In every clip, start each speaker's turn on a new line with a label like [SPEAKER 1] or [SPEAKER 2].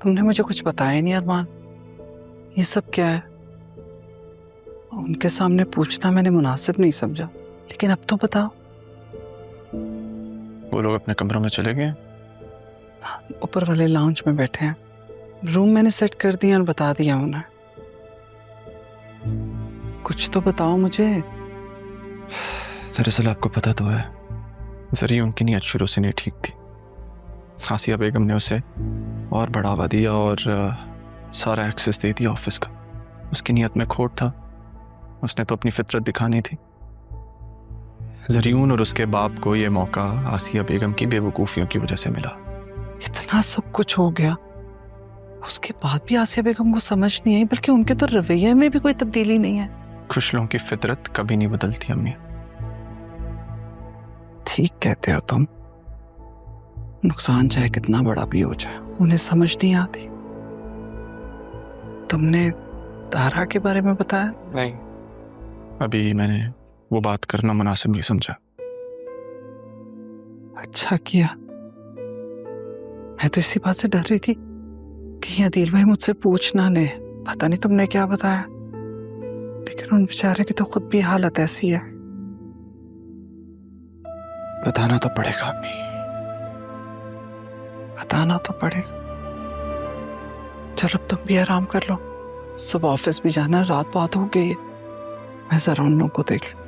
[SPEAKER 1] तुमने मुझे कुछ बताया नहीं अरमान। ये सब क्या है? उनके सामने पूछना मैंने मुनासिब नहीं समझा, लेकिन अब तो बताओ।
[SPEAKER 2] वो लोग अपने कमरों में चले गए,
[SPEAKER 1] ऊपर वाले लाउंज में बैठे हैं। रूम मैंने सेट कर दिया और बता दिया उन्हें। कुछ तो बताओ मुझे।
[SPEAKER 2] दरअसल आपको पता तो है, जरिए उनकी नीयत शुरू से नहीं ठीक थी। आसिया बेगम ने उसे और बढ़ावा दिया और सारा एक्सेस दे दिया ऑफिस का। उसकी नीयत में खोट था, उसने तो अपनी फितरत दिखानी थी। जरियून और उसके बाप को यह मौका आसिया बेगम की बेवकूफ़ियों की वजह से मिला।
[SPEAKER 1] इतना सब कुछ हो गया, उसके बाद भी आसिया बेगम को समझ नहीं आई, बल्कि उनके तो रवैये में भी कोई तब्दीली नहीं है।
[SPEAKER 2] खुश लोगों की फितरत कभी नहीं बदलती अम्मी।
[SPEAKER 1] ठीक कहते हो तुम। नुकसान चाहे कितना बड़ा भी हो जाए, उन्हें समझ नहीं आती। तुमने तारा के बारे में बताया?
[SPEAKER 2] नहीं, अभी मैंने वो बात करना मुनासिब नहीं समझा।
[SPEAKER 1] अच्छा किया। मैं तो इसी बात से डर रही थी कि अदील भाई मुझसे पूछ ना ले। पता नहीं तुमने क्या बताया, लेकिन उन बेचारे की तो खुद भी हालत ऐसी है।
[SPEAKER 2] बताना तो पड़ेगा अम्मी,
[SPEAKER 1] बताना तो पड़ेगा। चलो अब तुम भी आराम कर लो, सुबह ऑफिस भी जाना, रात बहुत हो गई है। मैं जरा उन लोगों को देख लूं।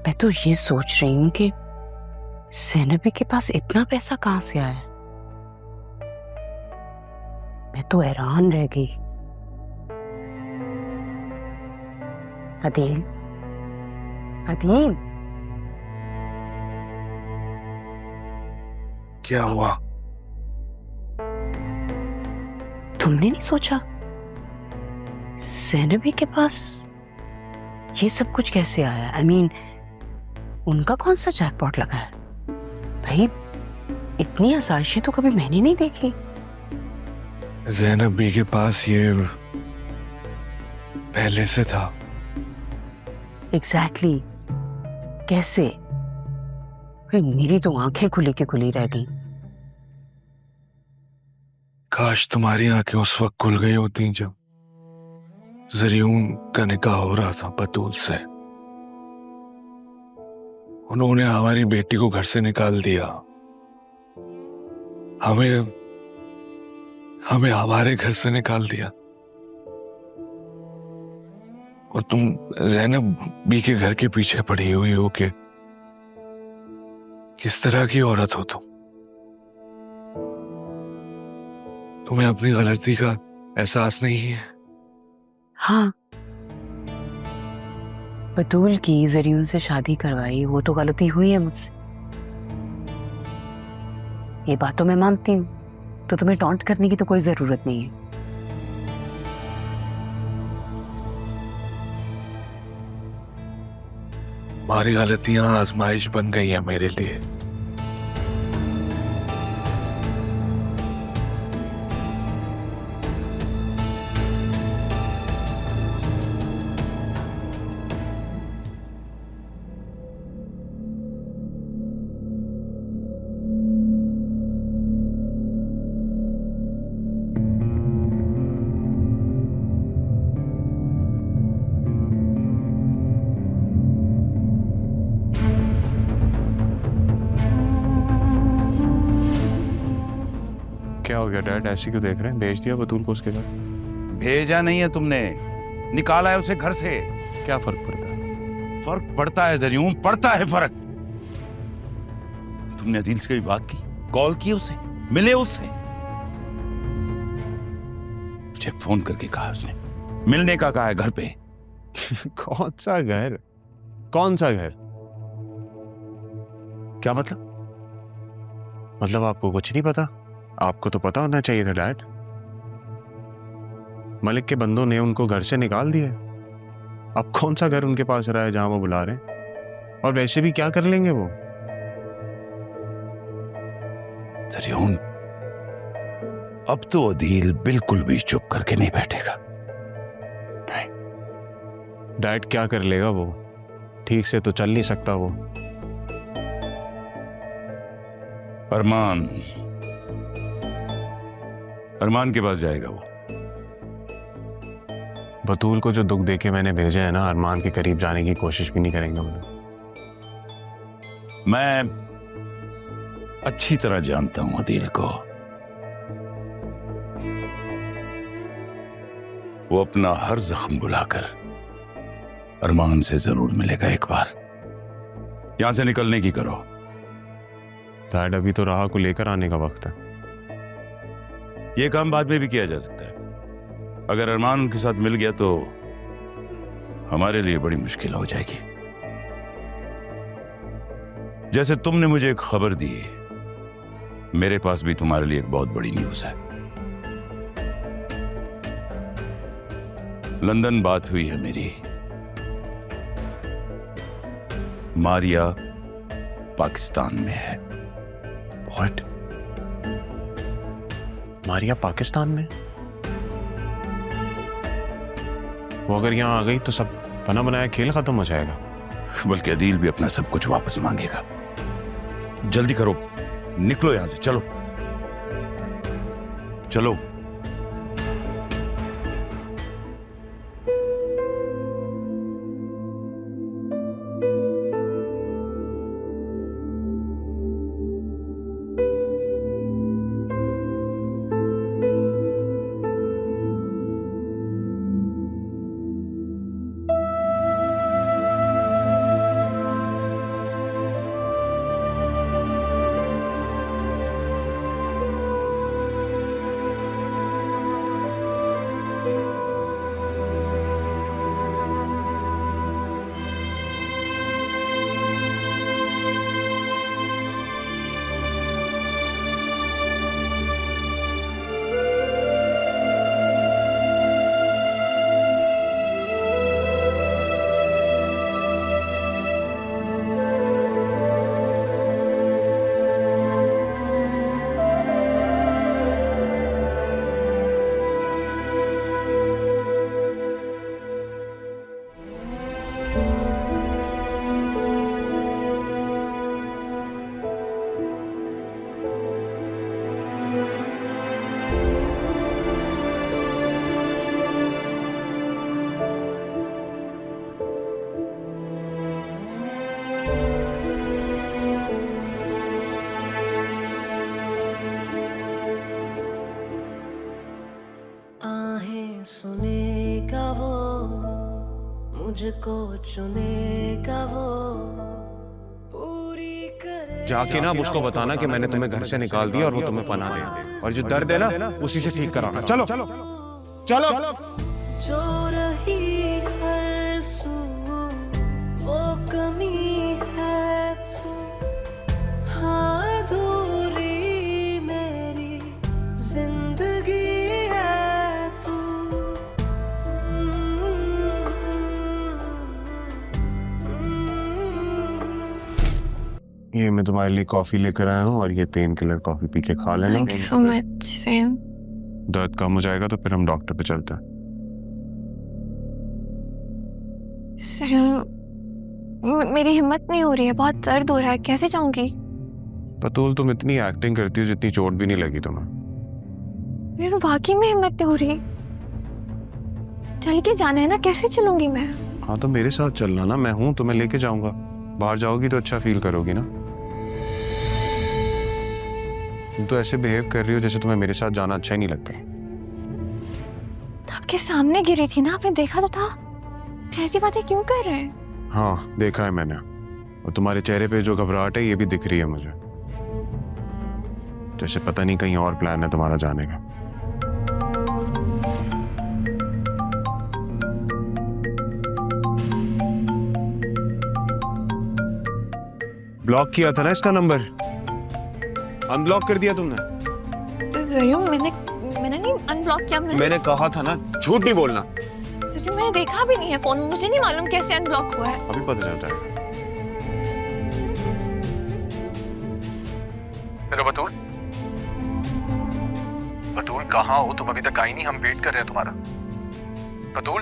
[SPEAKER 3] मैं तो ये सोच रही हूँ कि ज़ैनबी के पास इतना पैसा कहाँ से आया। मैं तो हैरान रह गई। अदील, अदील,
[SPEAKER 4] क्या हुआ?
[SPEAKER 3] तुमने नहीं सोचा ज़ैनबी के पास ये सब कुछ कैसे आया? I mean, उनका कौन सा जैकपॉट लगा है भाई? इतनी आसाइशें तो कभी मैंने नहीं देखी।
[SPEAKER 4] ज़ैनब बी के पास ये पहले से था।
[SPEAKER 3] एग्जैक्टली कैसे? भाई मेरी तो आंखें खुली की खुली रह गई।
[SPEAKER 4] काश तुम्हारी आंखें उस वक्त खुल गई होती जब जरियून का निकाह हो रहा था बतूल से। उन्होंने हमारी बेटी को घर से निकाल दिया, हमें हमारे घर से निकाल दिया। और तुम ज़ैनब बी के घर के पीछे पड़ी हुई हो कि किस तरह की औरत हो तुम? तुम्हें अपनी गलती का एहसास नहीं है?
[SPEAKER 3] हाँ, बतूल की जरियून से शादी करवाई, वो तो गलती हुई है मुझसे, ये बात तो मैं मानती हूँ। तो तुम्हें टॉन्ट करने की तो कोई जरूरत नहीं है।
[SPEAKER 4] हमारी गलतियां आजमाइश बन गई है मेरे लिए।
[SPEAKER 5] क्या हो गया डैड, ऐसे क्यों देख रहे हैं? भेज दिया बतूल को उसके घर?
[SPEAKER 6] भेजा नहीं है तुमने, निकाला है उसे घर से।
[SPEAKER 5] क्या फर्क पड़ता है?
[SPEAKER 6] फर्क पड़ता है जरियून, पड़ता है फर्क। तुमने अदील से भी बात की, कॉल की उसे, मिले उससे? मुझे फोन करके कहा उसने, मिलने का कहा है घर पे।
[SPEAKER 5] कौन सा घर? कौन सा घर?
[SPEAKER 6] क्या मतलब?
[SPEAKER 5] मतलब आपको कुछ नहीं पता? आपको तो पता होना चाहिए था डैड। मलिक के बंदों ने उनको घर से निकाल दिया। अब कौन सा घर उनके पास रहा है जहां वो बुला रहे हैं? और वैसे भी क्या कर लेंगे वो?
[SPEAKER 6] जरियून, अब तो अदील बिल्कुल भी चुप करके नहीं बैठेगा। नहीं,
[SPEAKER 5] डाइट क्या कर लेगा वो, ठीक से तो चल नहीं सकता वो।
[SPEAKER 6] अरमान के पास जाएगा वो।
[SPEAKER 5] बतूल को जो दुख देके मैंने भेजे है ना, अरमान के करीब जाने की कोशिश भी नहीं करेंगे हम लोग।
[SPEAKER 6] मैं अच्छी तरह जानता हूं अदील को। वो अपना हर जख्म बुलाकर अरमान से जरूर मिलेगा एक बार। यहां से निकलने की करो।
[SPEAKER 5] डैड, अभी तो राह को लेकर आने का वक्त है।
[SPEAKER 6] यह काम बाद में भी किया जा सकता है। अगर अरमान उनके साथ मिल गया तो हमारे लिए बड़ी मुश्किल हो जाएगी। जैसे तुमने मुझे एक खबर दी, मेरे पास भी तुम्हारे लिए एक बहुत बड़ी न्यूज है। लंदन बात हुई है मेरी। मारिया पाकिस्तान में है।
[SPEAKER 5] व्हाट? मारिया पाकिस्तान में? वो अगर यहाँ आ गई तो सब बना बनाया खेल खत्म हो जाएगा।
[SPEAKER 6] बल्कि अदील भी अपना सब कुछ वापस मांगेगा। जल्दी करो, निकलो यहां से। चलो चलो।
[SPEAKER 7] सुनेगा वो, मुझको चुनेगा वो, पूरी करे।
[SPEAKER 5] जाके ना उसको बताना कि मैंने तुम्हें घर से निकाल दिया और वो तुम्हें पनाह दे, और जो दर्द है ना उसी से ठीक कराना। चलो चलो चलो।
[SPEAKER 7] जो रही हर सू वो कमी है तू, हाँ अधूरी मेरी जिंदगी है तू।
[SPEAKER 5] ये मैं तुम्हारे लिए कॉफी लेकर आया हूँ, और ये पेन किलर कॉफी पी के खा लेना।
[SPEAKER 8] Thank you so much, Sam.
[SPEAKER 5] दर्द कम हो जाएगा तो फिर हम डॉक्टर पे चलते हैं।
[SPEAKER 8] सैम, मेरी हिम्मत नहीं हो रही है, बहुत दर्द हो रहा है, कैसे जाऊंगी?
[SPEAKER 5] बतूल, तुम इतनी एक्टिंग करती हो जितनी चोट भी नहीं लगी तुम्हें।
[SPEAKER 8] मेरी वाकई में हिम्मत नहीं हो रही। चल के जाना है ना, कैसे चलूंगी मैं?
[SPEAKER 5] हाँ तो मेरे साथ चलना ना, मैं हूँ, तुम्हें लेके जाऊंगा। बाहर जाओगी तो अच्छा फील करोगी ना। तुम तो ऐसे बिहेव कर रही हो जैसे तुम्हें मेरे साथ जाना अच्छा ही नहीं लगता।
[SPEAKER 8] आपके सामने गिरी थी ना, आपने देखा तो था। कैसी बातें क्यों कर रहे हैं?
[SPEAKER 5] हाँ देखा है मैंने, और तुम्हारे चेहरे पे जो घबराहट है ये भी दिख रही है मुझे, जैसे पता नहीं कहीं और प्लान है तुम्हारा जाने का। ब्लॉक किया था ना इसका नंबर, अनब्लॉक कर दिया तुमने।
[SPEAKER 8] जरियो, मैंने नहीं अनब्लॉक किया।
[SPEAKER 5] मैंने कहा था ना, झूठ नहीं बोलना।
[SPEAKER 8] जरियो, मैंने देखा भी नहीं है फोन, मुझे नहीं मालूम कैसे अनब्लॉक हुआ है।
[SPEAKER 5] अभी पता चल जाएगा।
[SPEAKER 2] हेलो बतूल, बतूल कहाँ हो तुम? अभी तक आई नहीं, हम वेट कर रहे हैं तुम्हारा। बतूल,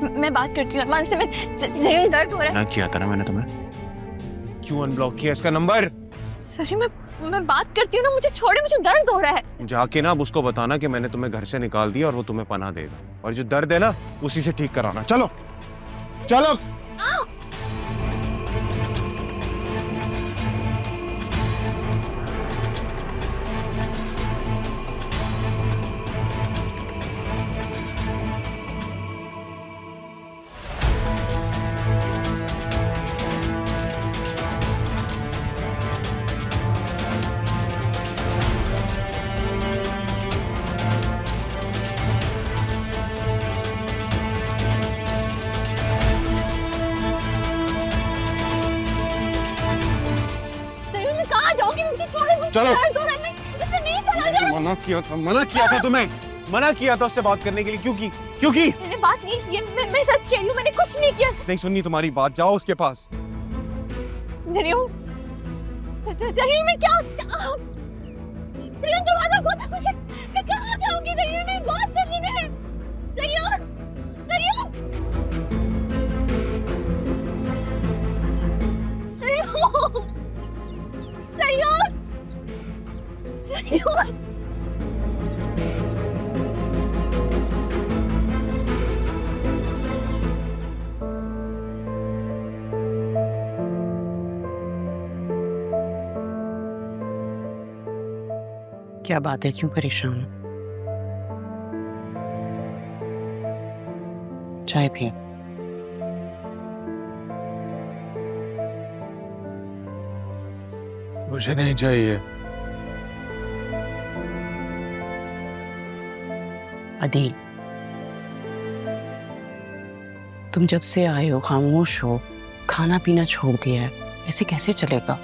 [SPEAKER 8] मैं बात करती हूँ अरमान से। मैं जरूर दर्द हो रहा है।
[SPEAKER 5] ना किया था ना मैंने तुम्हें, क्यों अनब्लॉक किया इसका नंबर?
[SPEAKER 8] सॉरी, मैं बात करती हूँ ना, मुझे छोड़े, मुझे दर्द हो रहा है।
[SPEAKER 5] जाके ना अब उसको बताना कि मैंने तुम्हें घर से निकाल दिया और वो तुम्हें पनाह देगा, और जो दर्द है ना उसी से ठीक कराना। चलो चलो।
[SPEAKER 8] जरूर मैं कहाँ जाऊँगी? मुझे छोड़े, मुझे
[SPEAKER 5] चलो।
[SPEAKER 8] दर्द हो रहा है। मैं इससे नहीं चला जा।
[SPEAKER 5] मना किया था तुम्हें, मना किया था उससे बात करने के लिए। क्योंकि
[SPEAKER 8] मैंने बात नहीं की है, मैं सच कह रही हूँ, मैंने कुछ नहीं किया।
[SPEAKER 5] नहीं सुननी तुम्हारी बात, जाओ उसके पास।
[SPEAKER 8] जरूर जरूर मैं क्या जरूर दरवाजा खोला मुझे। मैं कहाँ जाऊँगी? जरूर मैं बात तो सुने। जरूर जरूर जरूर जरूर जरूर
[SPEAKER 3] क्या बात है, क्यों परेशान हो? चाय पी।
[SPEAKER 4] मुझे नहीं चाहिए।
[SPEAKER 3] अदील, तुम जब से आए हो खामोश हो, खाना पीना छोड़ दिया है, ऐसे कैसे चलेगा?